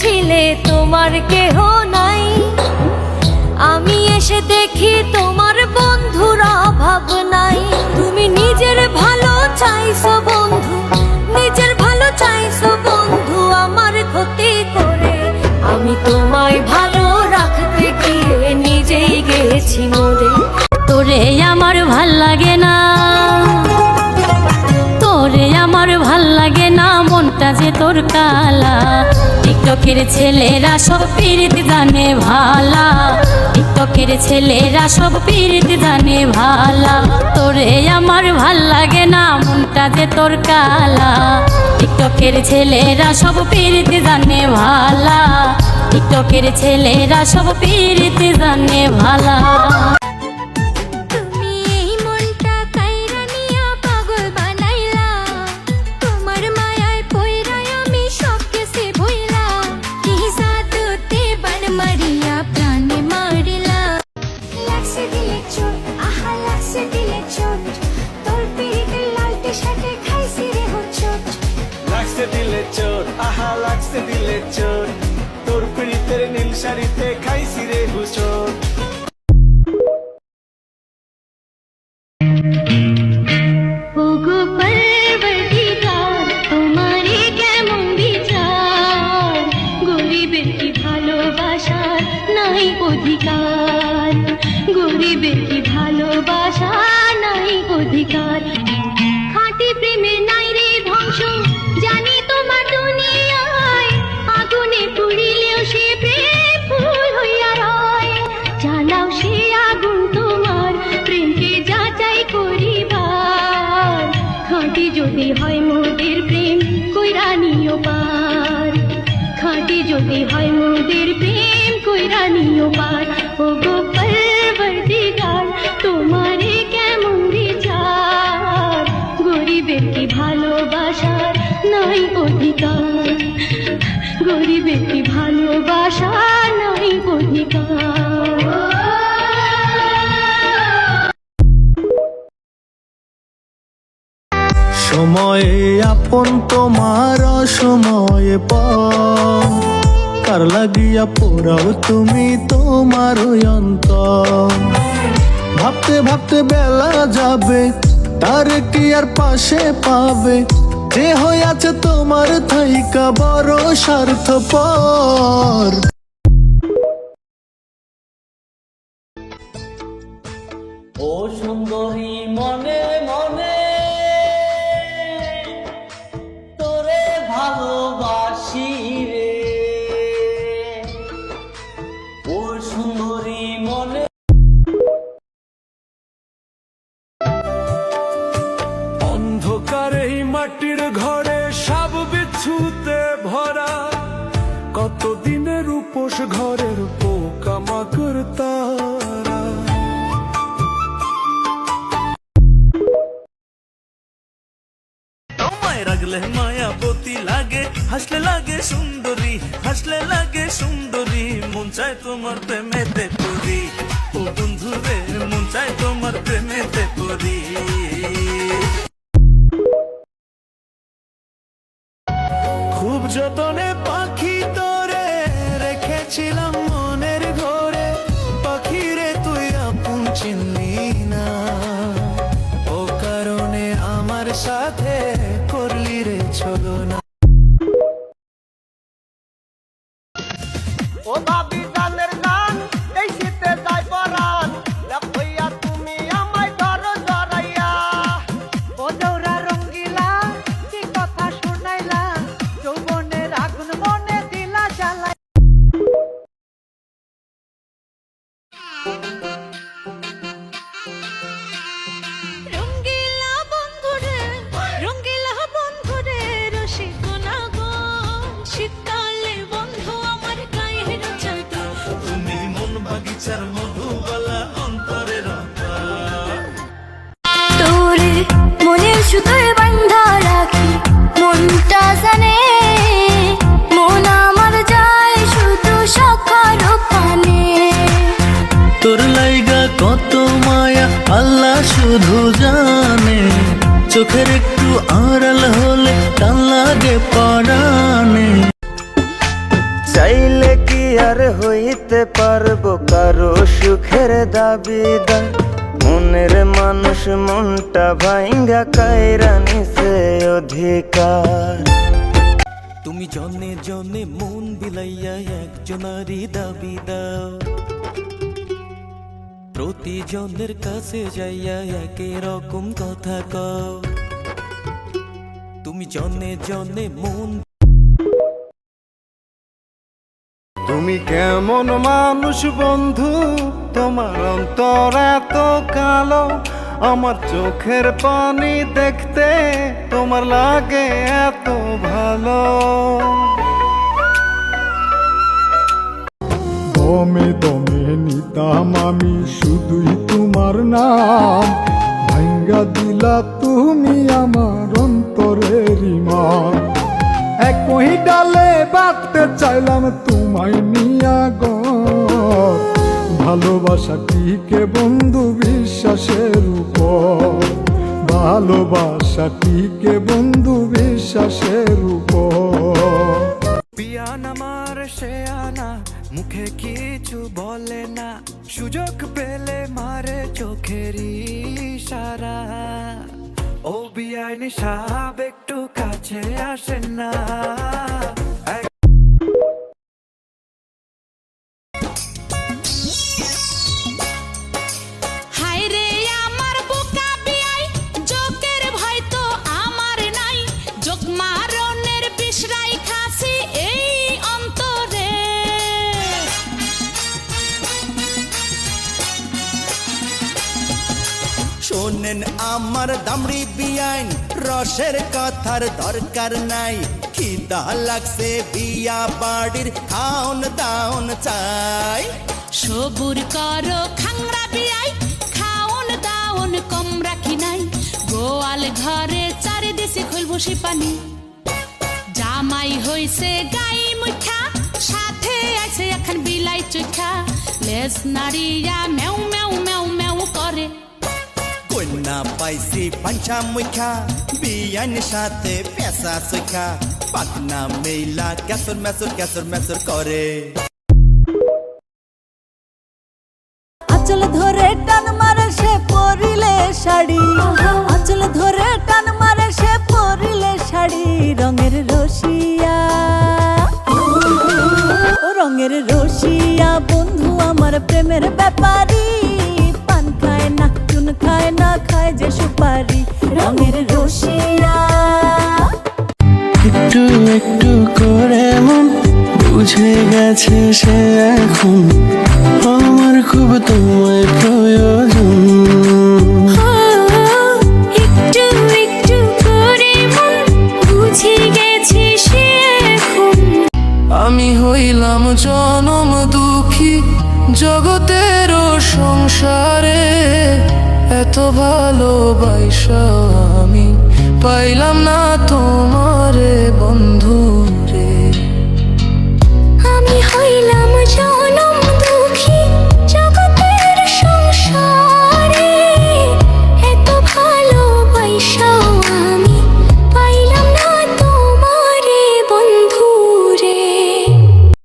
ছিলে তোমার কেহ নাই। আমি এসে দেখি তোমার বন্ধুর অভাব নাই। তুমি নিজের ভালো চাইছো বন্ধু, নিজের ভালো চাইছো বন্ধু আমার ক্ষতি করে। আমি তোমায় ভালো রাখতে গিয়ে নিজেই গেছি মরে। তোরে আমার ভাল লাগে না, তোরে আমার ভাল লাগে না, মনটা যে তোর কালা। টিকটকের ছেলেরা সব পীড়িত জানে ভালা, টিকটকের ছেলেরা সব পীড়িত জানে ভালা। তোরে আমার ভাল লাগে না, মনটা যে তোর কালা। টিকটকের ছেলেরা সব পীড়িত জানে ভালা, টিকটকের ছেলেরা সব পীড়িত জানে ভালা। দিলে চোর, আহা লাগছে দিলে চোর, তোর পিড়িতের নীল শাড়িতে খাইছি রে হুচোট। ওগো পরবর্তীকার তোমারে কেমন বিচার, গরিবের কি ভালোবাসার নাই অধিকার, গরিবের কি ভালোবাসা নাই অধিকার। খাঁটি প্রেমের নাই রে ধ্বংস জানি তোমার দুনিয়ায়, আগুনে পুড়িলেও সে প্রেম ফুল হইয়া রয়। জ্বালাও সে আগুন তোমার প্রেমকে যাচাই করিবার, খাঁটি যদি হয় মোদের প্রেম কইরা নিও পার, খাঁটি যদি হয় মোদের প্রেম কইরা নিও পার। ওগো পরবর্তীকার তোমারে কেমন বিচার, গরিবের কি ভালোবাসার নাই অধিকার, গরিবের কি ভালোবাসা নাই অধিকার। সময়ে আপন তোমার অসময়ে পর, কার লাগিয়া পোড়াও তুমি তোমার অন্তর। ভাবতে ভাবতে বেলা যাবে, তার কি আর পাশে পাবে, যে হইয়াছে তোমার থাইকা বড় স্বার্থপর। ও সুন্দরী মনে মনে তোরে ভালোবাসি রে, ও সুন্দরী মনে। অন্ধকার এই মাটির ঘরে সব বিচ্ছুতে ভরা, কতদিনের উপোস ঘরের পোকামাকড় তারা। তোমায় রাখলে মায়াবতী লাগে, হাসলে লাগে সুন্দরী, হাসলে লাগে সুন্দরী, মন চায় তোমার প্রেমেতে পড়ি। ও বন্ধু রে মন চায় তোমার প্রেমেতে পড়ি। খুব যতনে পাখি তোরে রেখেছিলাম মনের ঘরে, পাখিরে তুই আপন চিনলি না, ও কারণে আমার সাথে করলি রে ছলনা। ও ভাবি গানের গান এই শীতে যাই পরান, লইয়া তুমি আমায় ধরো জড়াইয়া। ও দৌড়া রঙ্গিলা কি কথা শুনাইলা, যৌবনের আগুন মনে দিলা জ্বালাই। রঙ্গিলা বন্ধুরে, রঙ্গিলা বন্ধুরে রসিক না গো, শীতকালে বন্ধু আমার গায়ের চাঁদা। তুমি মন বাগিচার মধুবালা অন্তরের তোরে মনের সুতোয় বান্ধা রাখি, মনটা জানে মন আমার যায় শুধু সখার পানে। তোর লাইগা কত মায়া আল্লাহ শুধু জানে, চোখের একটু আড়াল হলে টান লাগে পরাণে। হইতে পারবো কারো সুখের দাবিদার। মনের মানুষ মনটা ভাঙ্গা কায়রা নিছে অধিকার। তুমি জনে জনে মন বিলাইয়া একজনারই দাবি দাও, প্রতিজনের কাছে যাইয়া একই রকম কথা কও। তুমি জনে জনে মন। তুমি কেমন মানুষ বন্ধু, তোমার অন্তর এত কালো, আমার চোখের পানি দেখতে তোমার লাগে এত ভালো। দমে দমে নিতাম আমি শুধুই তোমার নাম, ভাঙ্গা দিলা তুমি আমার অন্তরের মান। একই ডালে বাঁধতে চাইলাম তোমায় নিয়া গো, ভালোবাসা টিকে বন্ধু বিশ্বাসের উপর, ভালোবাসা টিকে বন্ধু বিশ্বাসের উপর। পিয়ান আমার সে আনা, মুখে কিছু বলে না, সুযোগ পেলে মারে চোখের ইশারা। ও বিআইনি সাহেব একটু কাছে আসেন না। হায় রে আমার বোকা বিয়াই, জোকের ভয় তো আমার নাই, জোক মারনের বিশরাই খাসি এই অন্তরে। শোনেন আমার দামড়ি বিয়াইন, রসের কথার দরকার নাই, খিদা লাগছে বিয়া বাড়ির খাওন দাওন চাই। সবুর করো খাংরা বিয়াই, খাওন দাওন কম রাখি নাই, গোয়াল ঘরে চারিদিকে খুলবো সে পানি। জামাই হইছে গাই মুখা, সাথে আছে এখন বিলাই চুখা, লেজ নাড়িয়া মেউ মেউ মেউ মেউ করে। কন্যা পাইছি পাঞ্চা মুখা, বিয়াইন সাথে পেশা সুখা, পাকনা মেলা ক্যাসর মেসর ক্যাসর মেসর করে। আঁচল ধরে টান মারে সে পরিলে শাড়ি, আঁচল ধরে টান মারে সে পরিলে শাড়ি। রঙের রসিয়া ও রঙের রসিয়া বন্ধু আমার প্রেমের ব্যাপারী, পান খায় না চুন খায় না খায় যে সুপারি। রঙের রসিয়া একটু একটু করে মন বুঝে গেছে সে এখন, আমার খুব তোমায় প্রয়োজন। একটু একটু করে মন বুঝে গেছে সে এখন। আমি হইলাম জনম দুঃখী জগতেরও সংসারে, এত ভালোবাসা আমি পাইলাম না তোমারে বন্ধু।